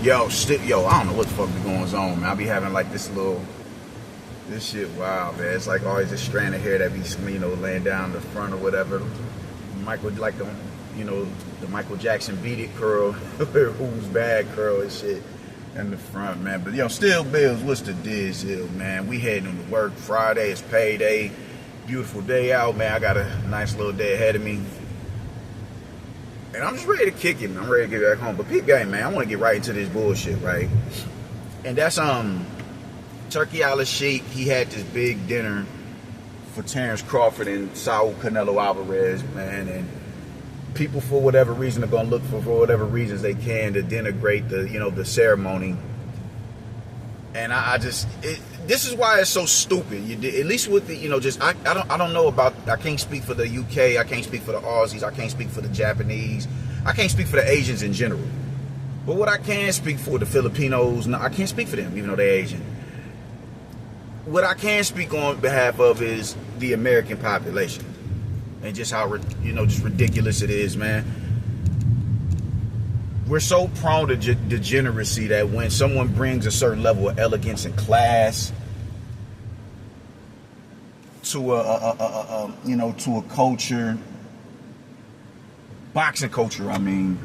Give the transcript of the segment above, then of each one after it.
Yo, I don't know what the fuck be going on, man. I be having like this shit wild, man. It's like always this strand of hair that be, laying down the front or whatever. Michael, like the Michael Jackson beat it curl, who's bad curl and shit in the front, man. But still, Bills, what's the deal, man? We heading to work. Friday is payday. Beautiful day out, man. I got a nice little day ahead of me. And I'm just ready to kick it, man. I'm ready to get back home. But peep game, man, I want to get right into this bullshit, right? And that's Turki Al-Sheikh. He had this big dinner for Terrence Crawford and Saul Canelo Alvarez, man. And people, for whatever reason, are gonna look for whatever reasons they can to denigrate the ceremony. And this is why it's so stupid. At least with the, I don't know about. I can't speak for the UK. I can't speak for the Aussies. I can't speak for the Japanese. I can't speak for the Asians in general. But what I can speak for the Filipinos, no, I can't speak for them, even though they're Asian. What I can speak on behalf of is the American population, and just how just ridiculous it is, man. We're so prone to degeneracy that when someone brings a certain level of elegance and class to a culture, boxing culture, I mean,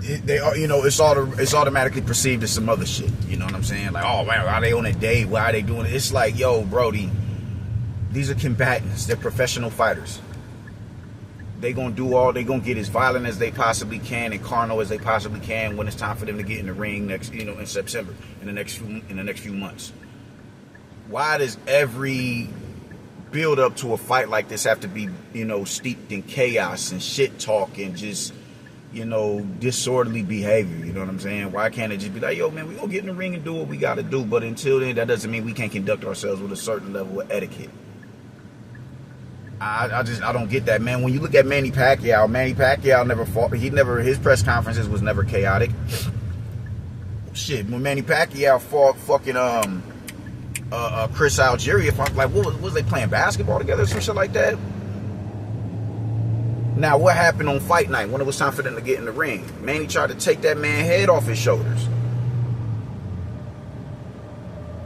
it's automatically perceived as some other shit. You know what I'm saying? Like, oh man, are they on a date? Why are they doing it? It's like, yo, Brody, these are combatants. They're professional fighters. They gonna get as violent as they possibly can and carnal as they possibly can when it's time for them to get in the ring in September, in the next few months. Why does every build up to a fight like this have to be, steeped in chaos and shit talk and just, disorderly behavior? You know what I'm saying? Why can't it just be like, yo, man, we gonna get in the ring and do what we gotta do, but until then, that doesn't mean we can't conduct ourselves with a certain level of etiquette. I don't get that, man. When you look at Manny Pacquiao never fought. His press conferences was never chaotic. Shit, when Manny Pacquiao fought fucking Chris Algieri, if I'm like, what was they playing basketball together or some shit like that? Now, what happened on fight night when it was time for them to get in the ring? Manny tried to take that man's head off his shoulders.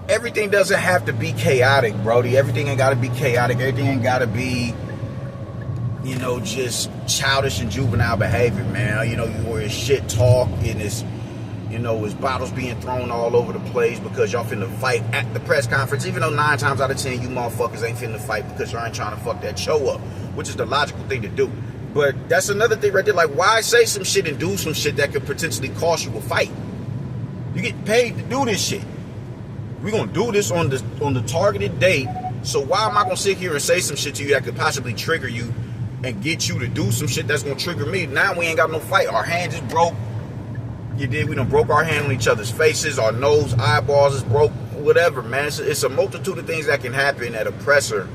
Everything doesn't have to be chaotic, Brody. Everything ain't got to be chaotic. Everything ain't got to be, just childish and juvenile behavior, man. You hear shit talk and it's, it's bottles being thrown all over the place because y'all finna fight at the press conference, even though 9 times out of 10 you motherfuckers ain't finna fight because y'all ain't trying to fuck that show up, which is the logical thing to do. But that's another thing right there. Like, why say some shit and do some shit that could potentially cost you a fight? You get paid to do this shit. We're going to do this on the targeted date, so why am I going to sit here and say some shit to you that could possibly trigger you and get you to do some shit that's going to trigger me? Now we ain't got no fight. Our hand just broke. We done broke our hand on each other's faces. Our nose, eyeballs is broke. Whatever, man. It's a multitude of things that can happen at a presser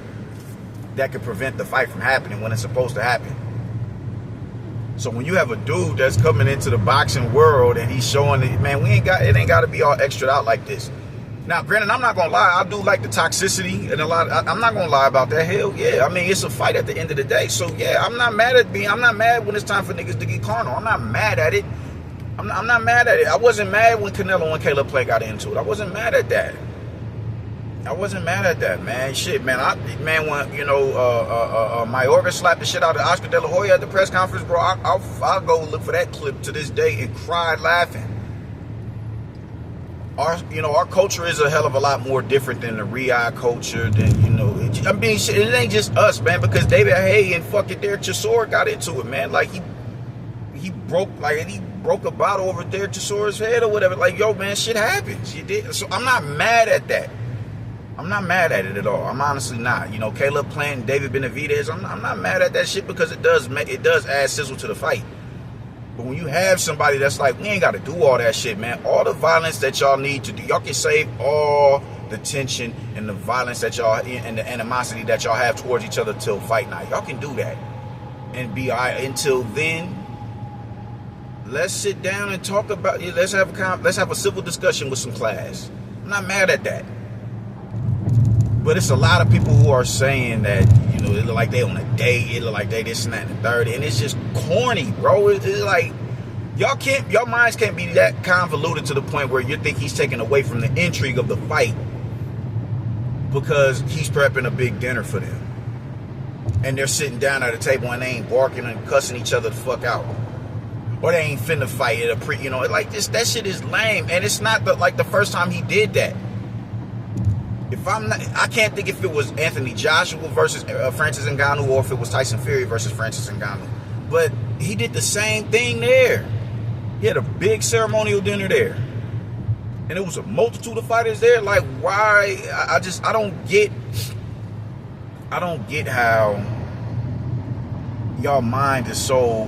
that could prevent the fight from happening when it's supposed to happen. So when you have a dude that's coming into the boxing world and he's showing it, man, it ain't got to be all extra out like this. Now, granted, I'm not gonna lie. I do like the toxicity and I'm not gonna lie about that. Hell yeah. I mean, it's a fight at the end of the day. So yeah, I'm not mad when it's time for niggas to get carnal. I'm not mad at it. I'm not mad at it. I wasn't mad when Canelo and Caleb Play got into it. I wasn't mad at that. Man. Shit, man. When Mayorga slapped the shit out of Oscar De La Hoya at the press conference, bro, I'll go look for that clip to this day and cry laughing. Our culture is a hell of a lot more different than the Riyadh culture. It ain't just us, man, because David Haye and fucking Derek Chisora got into it, man. Like he broke a bottle over Derek Chisora's head or whatever. Like, yo, man, shit happens. You did. So I'm not mad at that. I'm not mad at it at all. I'm honestly not. Caleb Plant, David Benavidez, I'm not mad at that shit because it does add sizzle to the fight. But when you have somebody that's like, we ain't got to do all that shit, man. All the violence that y'all need to do, y'all can save all the tension and the violence that y'all, and the animosity that y'all have towards each other till fight night. Y'all can do that and be all right. Until then, let's sit down and talk about it. Let's have a civil discussion with some class. I'm not mad at that. But it's a lot of people who are saying that, it look like they on a date, it look like they this and that and the third, and it's just corny, bro. It's like, Your minds can't be that convoluted to the point where you think he's taking away from the intrigue of the fight because he's prepping a big dinner for them. And they're sitting down at a table and they ain't barking and cussing each other the fuck out. Or they ain't finna fight at a like this. That shit is lame. And it's not the first time he did that. I can't think if it was Anthony Joshua versus Francis Ngannou or if it was Tyson Fury versus Francis Ngannou. But he did the same thing there. He had a big ceremonial dinner there. And it was a multitude of fighters there. Like, why? I don't get how y'all mind is so,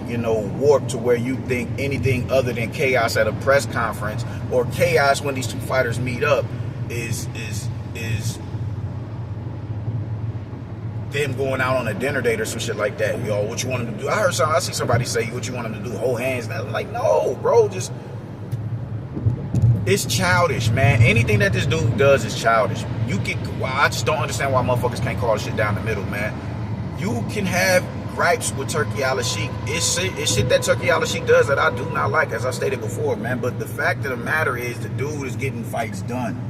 warped to where you think anything other than chaos at a press conference or chaos when these two fighters meet up is them going out on a dinner date or some shit like that. Yo, what you want them to do? I see somebody say, what you want them to do? Hold hands. And I'm like, no, bro, it's childish, man. Anything that this dude does is childish. I just don't understand why motherfuckers can't call shit down the middle, man. You can have gripes with Turki Al-Sheikh. It's shit that Turki Al-Sheikh does that I do not like, as I stated before, man. But the fact of the matter is, the dude is getting fights done.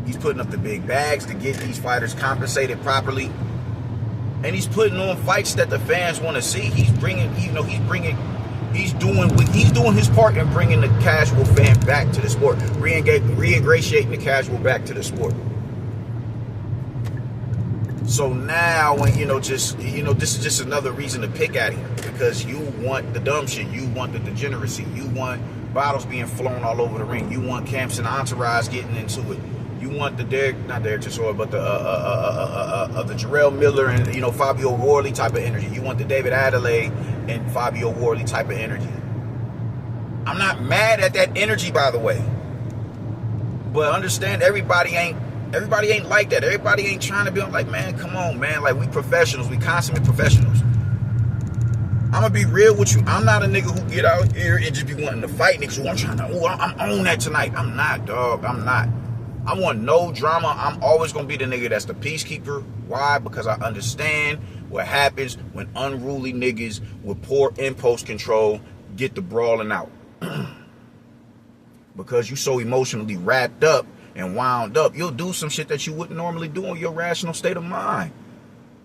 He's putting up the big bags to get these fighters compensated properly. And he's putting on fights that the fans want to see. He's doing his part in bringing the casual fan back to the sport, reingratiating the casual back to the sport. So now, when this is just another reason to pick at him, because you want the dumb shit, you want the degeneracy, you want bottles being flown all over the ring, you want Camps and Entourage getting into it. You want the not Derek Chisora, but the Jarrell Miller and Fabio Worley type of energy. You want the David Adelaide and Fabio Worley type of energy. I'm not mad at that energy, by the way, but understand everybody ain't like that. Everybody ain't trying to be like, man, come on, man. Like, we professionals, we consummate professionals. I'm gonna be real with you. I'm not a nigga who get out here and just be wanting to fight niggas. I'm on that tonight. I'm not, dog. I'm not. I want no drama. I'm always going to be the nigga that's the peacekeeper. Why? Because I understand what happens when unruly niggas with poor impulse control get the brawling out. Because you so emotionally wrapped up and wound up, you'll do some shit that you wouldn't normally do in your rational state of mind.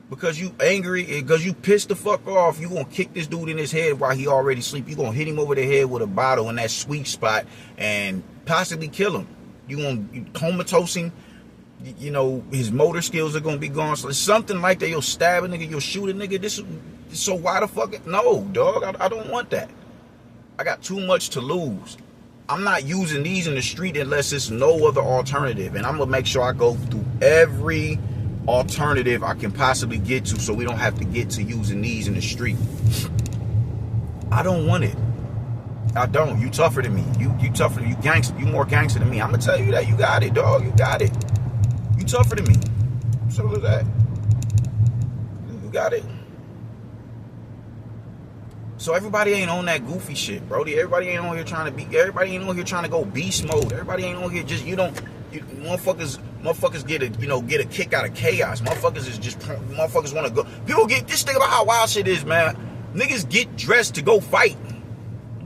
Because you angry, because you pissed the fuck off, you going to kick this dude in his head while he already sleep. You going to hit him over the head with a bottle in that sweet spot and possibly kill him. You going to comatose him. His motor skills are going to be gone. So it's something like that. You'll stab a nigga. You'll shoot a nigga. So why the fuck? No, dog. I don't want that. I got too much to lose. I'm not using these in the street unless it's no other alternative. And I'm going to make sure I go through every alternative I can possibly get to so we don't have to get to using these in the street. I don't want it. I don't. You tougher than me. You tougher. You gangster. You more gangster than me. I'm gonna tell you that. You got it, dog. You got it. You tougher than me. So is that. You got it. So everybody ain't on that goofy shit, Brody. Everybody ain't on here trying to be. Everybody ain't on here trying to go beast mode. Everybody ain't on here just. Motherfuckers get a kick out of chaos. Motherfuckers want to go. People get this thing about how wild shit is, man. Niggas get dressed to go fight.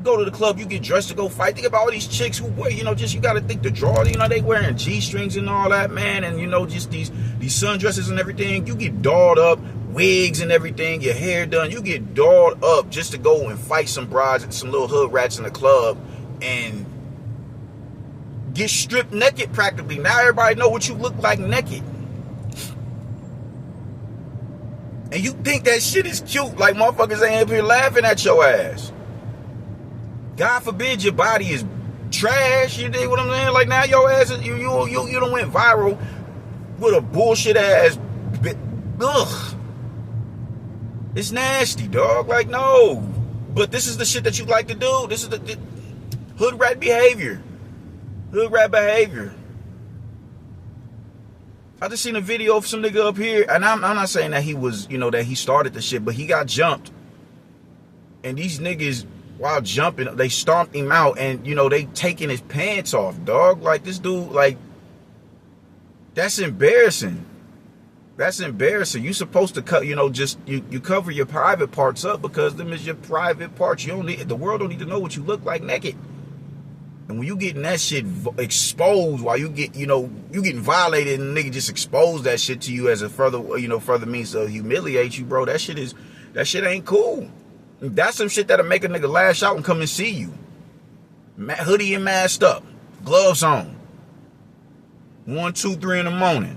Go to the club, you get dressed to go fight. Think about all these chicks who wear, you gotta think the draw, they wearing G-strings and all that, man, and just these sundresses and everything. You get dolled up, wigs and everything, your hair done. You get dolled up just to go and fight some brides and some little hood rats in the club and get stripped naked practically. Now everybody know what you look like naked. And you think that shit is cute, like motherfuckers ain't up here laughing at your ass. God forbid your body is trash. You dig what I'm saying? Like, now your ass, you done went viral with a bullshit ass. Ugh. It's nasty, dog. Like, no. But this is the shit that you like to do. This is the hood rat behavior. Hood rat behavior. I just seen a video of some nigga up here, and I'm not saying that he was, that he started the shit, but he got jumped. And these niggas, while jumping, they stomped him out, and they taking his pants off, dog. Like, this dude, like, that's embarrassing. That's embarrassing. You supposed to cut, just you cover your private parts up because them is your private parts. You don't need, the world don't need to know what you look like naked. And when you getting that shit exposed while you get, you getting violated and nigga just expose that shit to you as a further means to humiliate you, bro. That shit ain't cool. That's some shit that'll make a nigga lash out and come and see you. Hoodie and masked up, gloves on. 1, 2, 3 in the morning.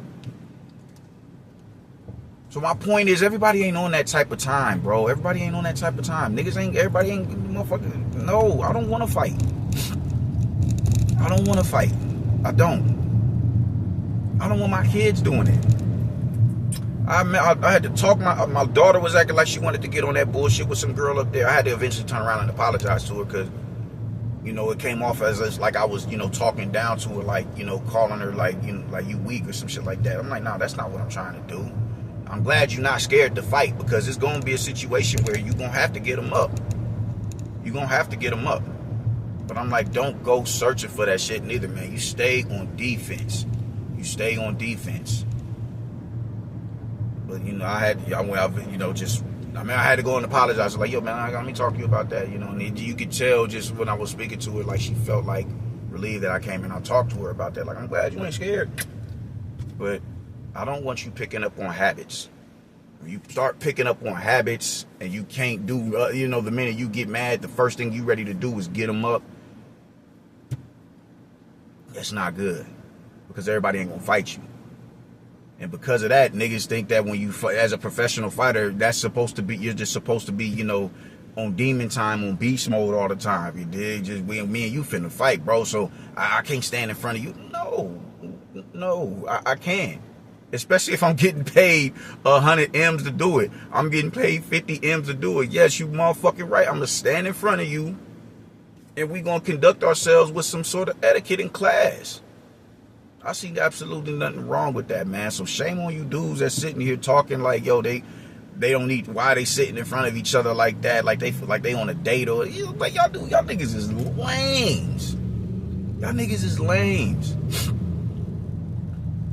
So my point is, everybody ain't on that type of time, bro. Everybody ain't on that type of time. Everybody ain't, motherfucker. No, I don't want to fight. I don't want to fight. I don't want my kids doing it. I had to talk. My daughter was acting like she wanted to get on that bullshit with some girl up there. I had to eventually turn around and apologize to her because, it came off as like I was, talking down to her, like, calling her like, like you weak or some shit like that. I'm like, no, that's not what I'm trying to do. I'm glad you're not scared to fight because it's going to be a situation where you're going to have to get them up. You're going to have to get them up. But I'm like, don't go searching for that shit neither, man. You stay on defense. You stay on defense. But, I had to go and apologize. Like, yo, man, let me talk to you about that. And you could tell just when I was speaking to her, like, she felt like relieved that I came and I talked to her about that. Like, I'm glad you ain't scared. But I don't want you picking up on habits. When you start picking up on habits and you can't do, the minute you get mad, the first thing you ready to do is get them up. That's not good because everybody ain't gonna fight you. And because of that, niggas think that when you fight as a professional fighter, you're just supposed to be, on demon time, on beast mode all the time. You dig? Just me and you finna fight, bro. So I can't stand in front of you. No, I can't. Especially if I'm getting paid 100 M's to do it. I'm getting paid 50 M's to do it. Yes, you motherfucking right. I'm going to stand in front of you. And we going to conduct ourselves with some sort of etiquette and class. I see absolutely nothing wrong with that, man. So shame on you dudes that's sitting here talking like, yo, they don't need, why they sitting in front of each other like that? Like they feel like they on a date or, like y'all niggas is lames. Y'all niggas is lames.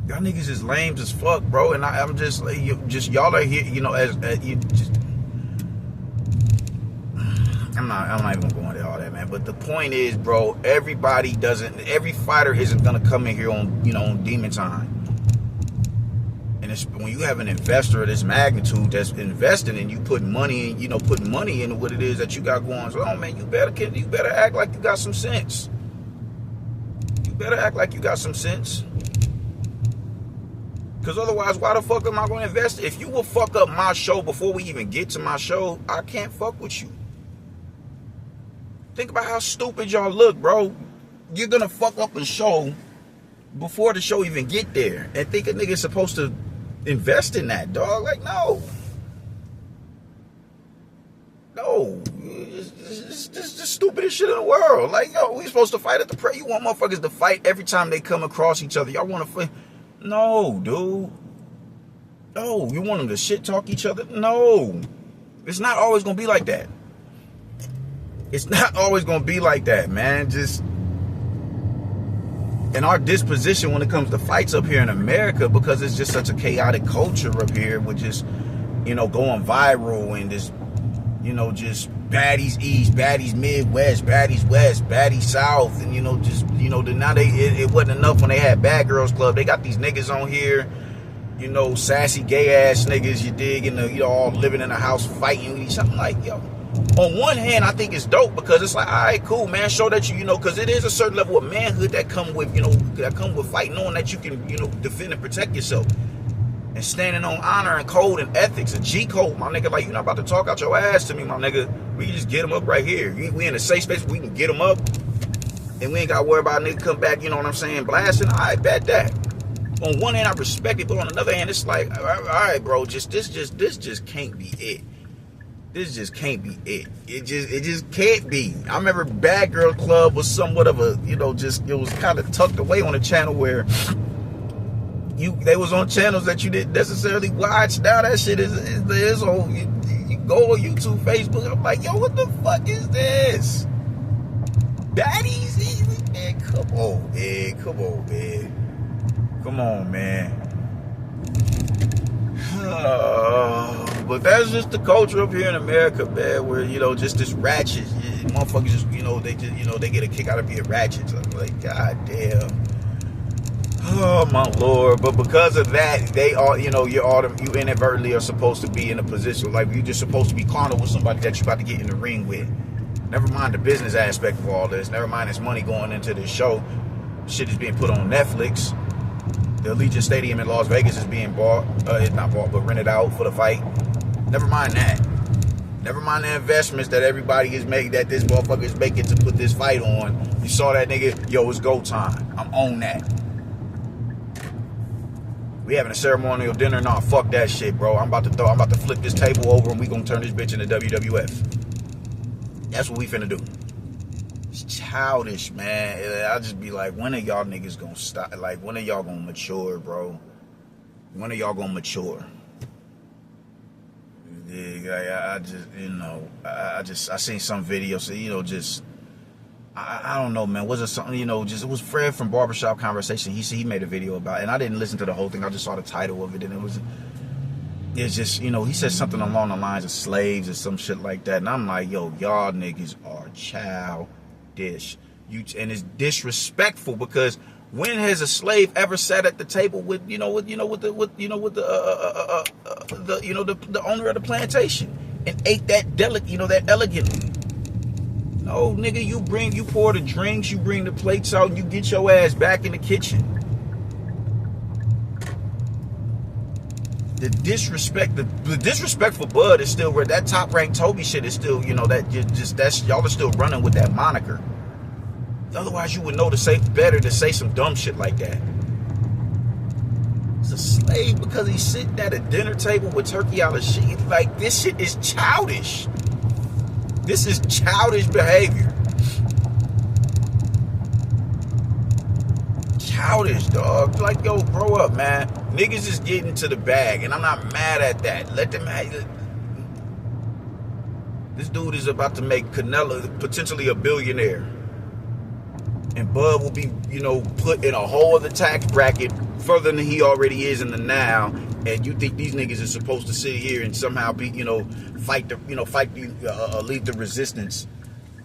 Y'all niggas is lames as fuck, bro. And I'm just like, y'all are here, I'm not even going to all that, man. But the point is, bro, every fighter isn't gonna come in here on, on demon time. And it's when you have an investor of this magnitude that's investing and you put money in, putting money into what it is that you got going on, man, you better act like you got some sense. You better act like you got some sense. Because otherwise, why the fuck am I going to invest? If you will fuck up my show before we even get to my show, I can't fuck with you. Think about how stupid y'all look, bro. You're going to fuck up a show before the show even get there. And think a nigga's supposed to invest in that, dog. Like, no. It's the stupidest shit in the world. Like, yo, we supposed to fight at the prayer. You want motherfuckers to fight every time they come across each other. Y'all want to fight. No, dude. No, you want them to shit talk each other? No. It's not always going to be like that. It's not always going to be like that, man. Just in our disposition when it comes to fights up here in America, because it's just such a chaotic culture up here with just, going viral and just, just baddies East, baddies Midwest, baddies West, baddies South, and, now it wasn't enough when they had Bad Girls Club. They got these niggas on here, sassy gay ass niggas, you dig, and all living in a house fighting with each other. Like, yo, on one hand, I think it's dope because it's like, all right, cool, man, show that because it is a certain level of manhood that come with, that come with fighting, knowing that you can, defend and protect yourself. And standing on honor and code and ethics, a G code, my nigga. Like, you're not about to talk out your ass to me, my nigga. We can just get them up right here. We in a safe space, we can get them up. And we ain't got to worry about a nigga come back, blasting. I bet that. On one hand, I respect it, but on another hand, it's like, all right, bro, this just can't be it. This just can't be it. It just can't be. I remember Bad Girl Club was somewhat of a, it was kind of tucked away on a channel where they was on channels that you didn't necessarily watch. Now that shit is on. You go on YouTube, Facebook. I'm like, yo, what the fuck is this? Baddies, man. Come on, man. Come on, man. But that's just the culture up here in America, man, where, just this ratchet. Motherfuckers just, they get a kick out of being ratchet. So I'm like, God damn. Oh, my Lord. But because of that, they are, you inadvertently are supposed to be in a position, like, you're just supposed to be carnal with somebody that you're about to get in the ring with. Never mind the business aspect of all this. Never mind this money going into this show. Shit is being put on Netflix. The Allegiant Stadium in Las Vegas is being bought. It's not bought, but rented out for the fight. Never mind that. Never mind the investments that everybody is making, that this motherfucker is making to put this fight on. You saw that nigga, yo, it's go time. I'm on that. We having a ceremonial dinner? Nah, fuck that shit, bro. I'm about to flip this table over and we gonna turn this bitch into WWF. That's what we finna do. It's childish, man. I'll just be like, when are y'all niggas gonna stop? Like, when are y'all gonna mature, bro? When are y'all gonna mature? Yeah, I seen some videos, so, I don't know, man. Was it something, it was Fred from Barbershop Conversation. He made a video about it, and I didn't listen to the whole thing. I just saw the title of it, and it's just, he said something along the lines of slaves or some shit like that. And I'm like, yo, y'all niggas are childish. And it's disrespectful, because when has a slave ever sat at the table with the owner of the plantation and ate that that elegantly? No, nigga, you pour the drinks, you bring the plates out, and you get your ass back in the kitchen. The disrespect for Bud is still where that Top Rank Toby shit is still, that's y'all are still running with that moniker. Otherwise, you would know better to say some dumb shit like that. He's a slave because he's sitting at a dinner table with Turki al-Sheikh. Like, this shit is childish. This is childish behavior. Childish, dog. Like, yo, grow up, man. Niggas is getting to the bag, and I'm not mad at that. Let them have it. This dude is about to make Canelo potentially a billionaire. And Bud will be, put in a whole other tax bracket further than he already is in the now. And you think these niggas are supposed to sit here and somehow be, lead the resistance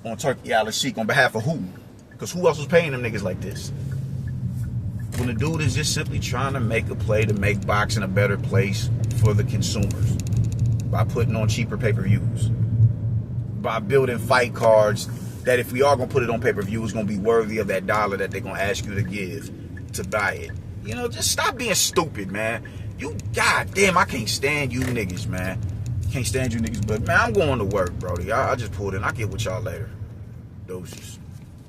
on Turki al-Sheikh on behalf of who? Because who else was paying them niggas like this? When the dude is just simply trying to make a play to make boxing a better place for the consumers by putting on cheaper pay-per-views, by building fight cards that if we are going to put it on pay-per-view, it's going to be worthy of that dollar that they're going to ask you to give to buy it. Just stop being stupid, man. Goddamn, I can't stand you niggas, man. Can't stand you niggas, but, man, I'm going to work, brody. I just pulled in. I'll get with y'all later. Doses.